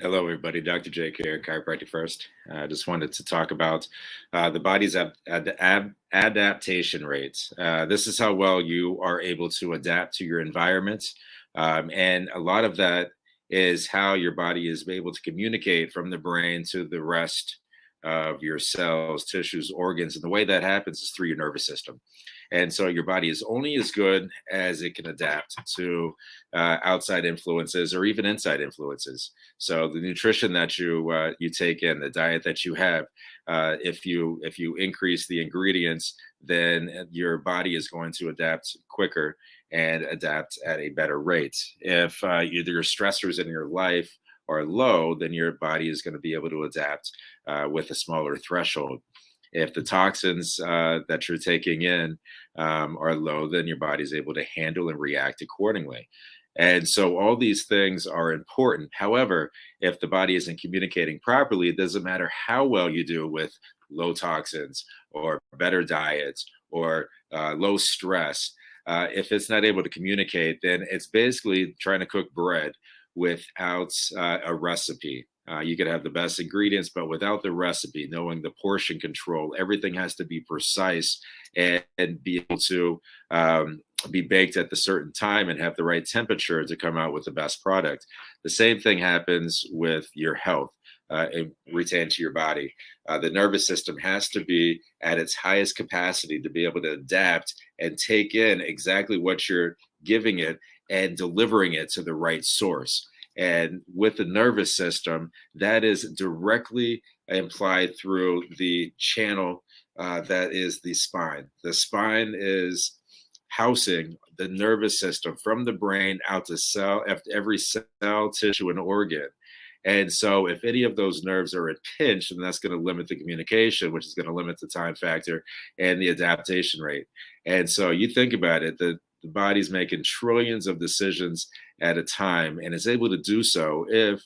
Hello, everybody. Dr. Jake here, Chiropractic First. I just wanted to talk about the body's adaptation rates. This is how well you are able to adapt to your environment. And a lot of that is how your body is able to communicate from the brain to the rest of your cells, tissues, organs. And the way that happens is through your nervous system. And so your body is only as good as it can adapt to outside influences or even inside influences. So the nutrition that you take in, the diet that you have, if you increase the ingredients, then your body is going to adapt quicker and adapt at a better rate. If either your stressors in your life are low, then your body is going to be able to adapt with a smaller threshold. If the toxins that you're taking in are low, then your body's able to handle and react accordingly. And so all these things are important. However, if the body isn't communicating properly, it doesn't matter how well you do with low toxins or better diets or low stress. If it's not able to communicate, then it's basically trying to cook bread without a recipe. You could have the best ingredients, but without the recipe, knowing the portion control, everything has to be precise and be able to be baked at the certain time and have the right temperature to come out with the best product. The same thing happens with your health. And retain to your body. The nervous system has to be at its highest capacity to be able to adapt and take in exactly what you're giving it and delivering it to the right source. And with the nervous system, that is directly implied through the channel that is the spine. The spine is housing the nervous system from the brain out to cell, every cell, tissue, and organ. And so, if any of those nerves are impinged, then that's going to limit the communication, which is going to limit the time factor and the adaptation rate. And so, you think about it, the body's making trillions of decisions at a time and is able to do so if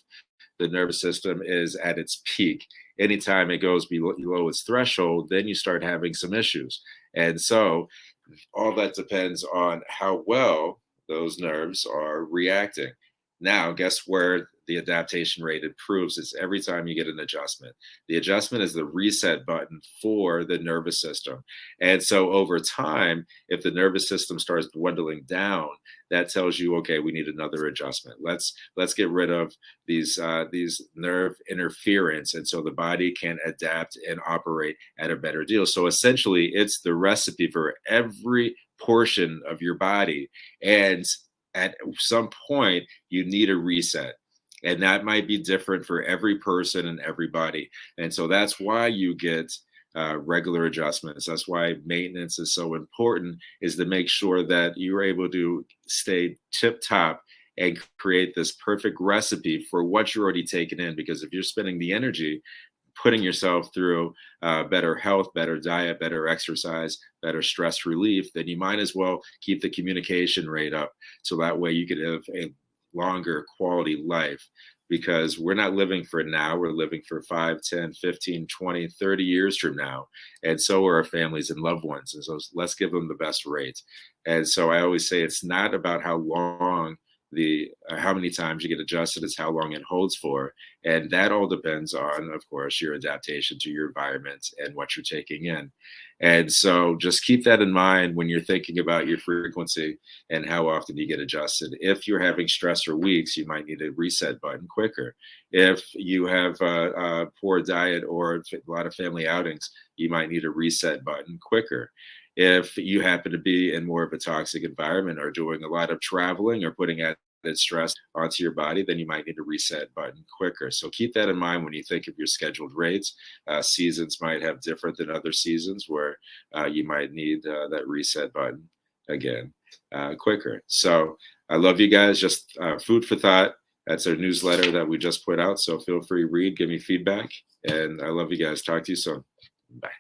the nervous system is at its peak. Anytime it goes below its threshold, then you start having some issues. And so, all that depends on how well those nerves are reacting. Now, guess where the adaptation rate improves? It's every time you get an adjustment. The adjustment is the reset button for the nervous system. And so over time, if the nervous system starts dwindling down, that tells you, okay, we need another adjustment. Let's get rid of these nerve interference, and so the body can adapt and operate at a better deal. So essentially, it's the recipe for every portion of your body. And at some point, you need a reset. And that might be different for every person and everybody. And so that's why you get regular adjustments. That's why maintenance is so important, is to make sure that you're able to stay tip top and create this perfect recipe for what you're already taking in. Because if you're spending the energy putting yourself through better health, better diet, better exercise, better stress relief, then you might as well keep the communication rate up. So that way you could have a longer quality life, because we're not living for now, we're living for 5, 10, 15, 20, 30 years from now. And so are our families and loved ones. And so let's give them the best rate. And so I always say it's not about how long how many times you get adjusted, is how long it holds for. And that all depends on, of course, your adaptation to your environment and what you're taking in. And so just keep that in mind when you're thinking about your frequency and how often you get adjusted. If you're having stressor weeks, you might need a reset button quicker. If you have a poor diet or a lot of family outings, you might need a reset button quicker. If you happen to be in more of a toxic environment or doing a lot of traveling or putting added stress onto your body, then you might need a reset button quicker. So keep that in mind when you think of your scheduled rates. Seasons might have different than other seasons where you might need that reset button again quicker. So I love you guys. Just food for thought. That's our newsletter that we just put out. So feel free to read, give me feedback. And I love you guys. Talk to you soon. Bye.